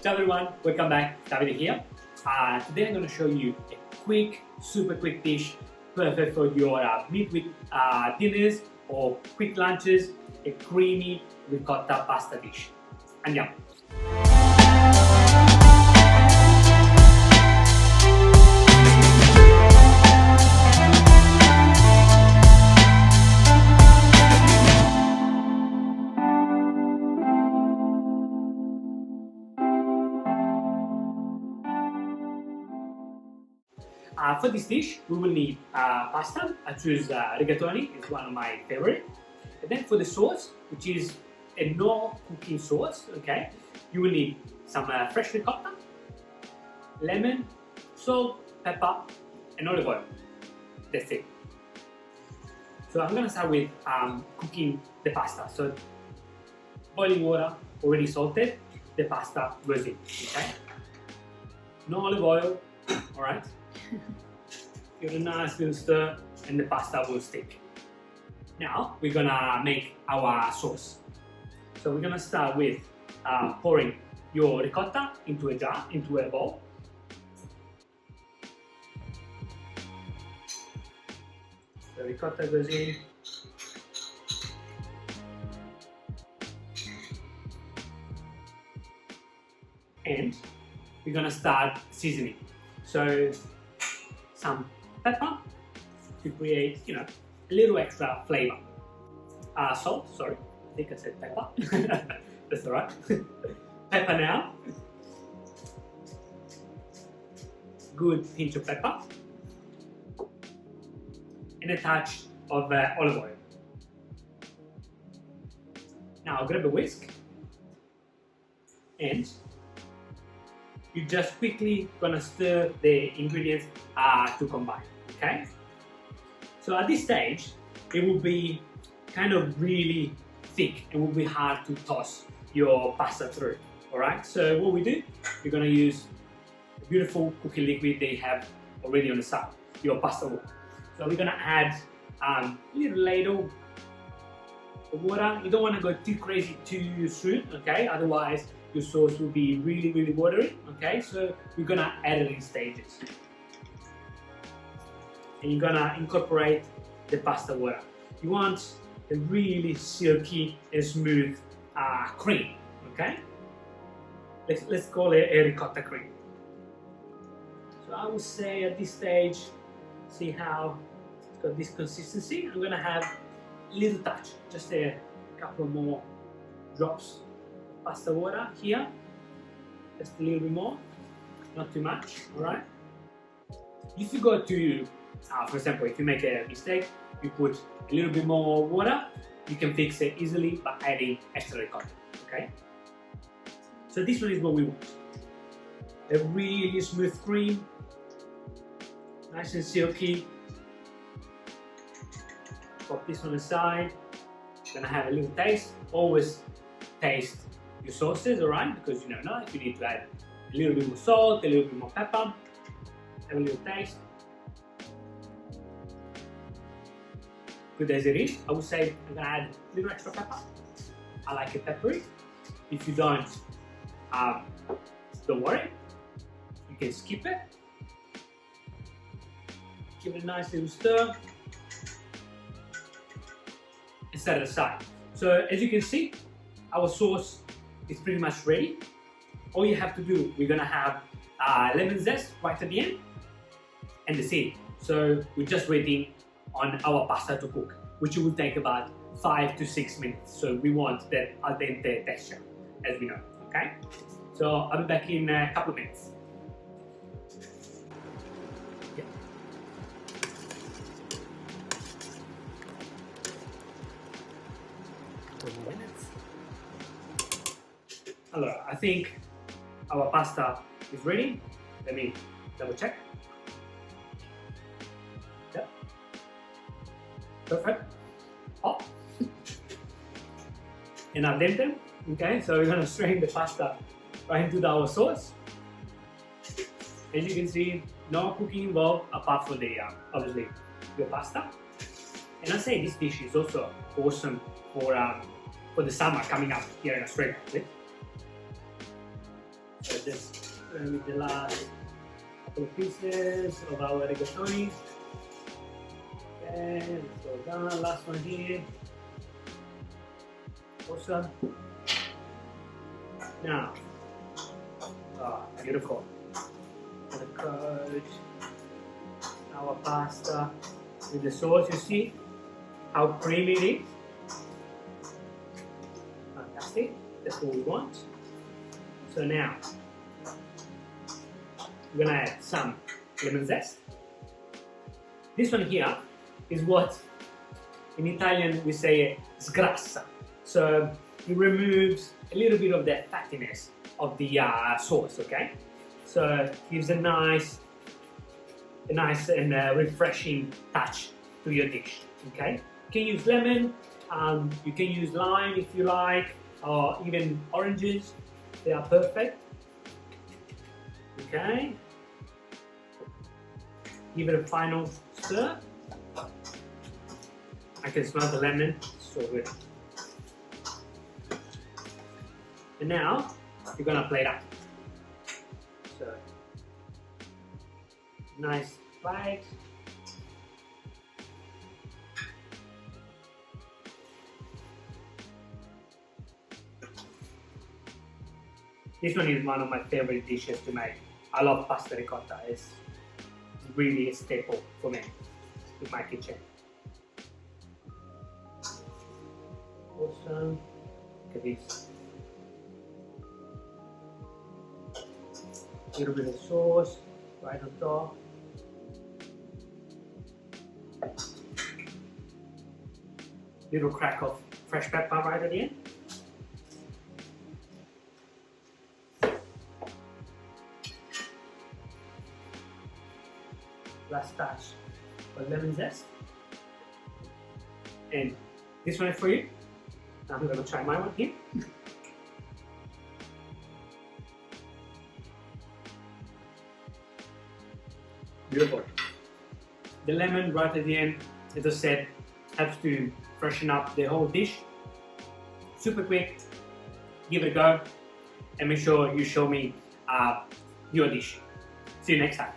Ciao everyone, welcome back, Davide here. Today I'm going to show you a super quick dish perfect for your midweek dinners or quick lunches, a creamy ricotta pasta dish. Andiamo! For this dish, we will need pasta. I choose rigatoni, it's one of my favorite. And then for the sauce, which is a no cooking sauce, okay, you will need some fresh ricotta, lemon, salt, pepper, and olive oil. That's it. So I'm gonna start with cooking the pasta. So boiling water, already salted, the pasta goes in, okay? No olive oil, all right? Give it a nice little stir and the pasta will stick. Now we're gonna make our sauce. So we're gonna start with pouring your ricotta into a jar, into a bowl. The ricotta goes in. And we're gonna start seasoning. So some pepper to create, a little extra flavor. Salt, sorry, I think I said pepper. That's alright. Pepper now. Good pinch of pepper. And a touch of olive oil. Now grab a whisk and you're just quickly gonna stir the ingredients to combine, okay? So at this stage, it will be kind of really thick and will be hard to toss your pasta through, all right? So what we do, you're gonna use a beautiful cooking liquid they have already on the side, your pasta water. So we're gonna add a little ladle of water. You don't wanna go too crazy too soon, okay? Otherwise, your sauce will be really watery, okay? So we're gonna add it in stages. And you're gonna incorporate the pasta water. You want a really silky and smooth cream, okay? Let's call it a ricotta cream. So I would say at this stage, see how it's got this consistency. I'm gonna have a little touch, just a couple more drops pasta water here, just a little bit more, not too much, all right? If you go to, for example, if you make a mistake, you put a little bit more water, you can fix it easily by adding extra ricotta, okay? So this one is what we want. A really smooth cream, nice and silky. Pop this on the side. Gonna have a little taste. Always taste your sauces, alright? Because you never know if you need to add a little bit more salt, a little bit more pepper. Have a little taste. Good as it is, I would say I'm gonna add a little extra pepper. I like it peppery. If you don't worry. You can skip it. Give it a nice little stir. And set it aside. So as you can see, our sauce is pretty much ready. All you have to do, we're gonna have lemon zest right at the end, and that's it. So we're just waiting on our pasta to cook, which will take about 5 to 6 minutes. So we want that al dente texture, as we know, okay? So I'll be back in a couple of minutes. Yeah. Couple more minutes. Allora, I think our pasta is ready. Let me double check. Yeah. Perfect. Oh. And al dente. Okay, so we're gonna strain the pasta right into our sauce. As you can see, no cooking involved apart from the obviously the pasta. And I say this dish is also awesome for the summer coming up here in Australia. So just with the last couple of pieces of our rigatoni. Okay, let's go down. Last one here. Awesome. Now, beautiful. The coach, our pasta with the sauce. You see how creamy it is. Fantastic. That's what we want. So now we're gonna add some lemon zest. This one here is what in Italian we say sgrassa. So it removes a little bit of the fattiness of the sauce, okay? So it gives a nice and refreshing touch to your dish, okay? You can use lemon, you can use lime if you like, or even oranges. They are perfect, okay? Give it a final stir. I can smell the lemon, so good. And now you're gonna plate up. So nice bite. This one is one of my favorite dishes to make. I love pasta ricotta. It's really a staple for me in my kitchen. Awesome. Look at this. A little bit of sauce right on top. Little crack of fresh pepper right at the end. Last touch of lemon zest. And this one is for you. Now I'm going to try my one here. Beautiful. The lemon right at the end, as I said, helps to freshen up the whole dish. Super quick. Give it a go and make sure you show me your dish. See you next time.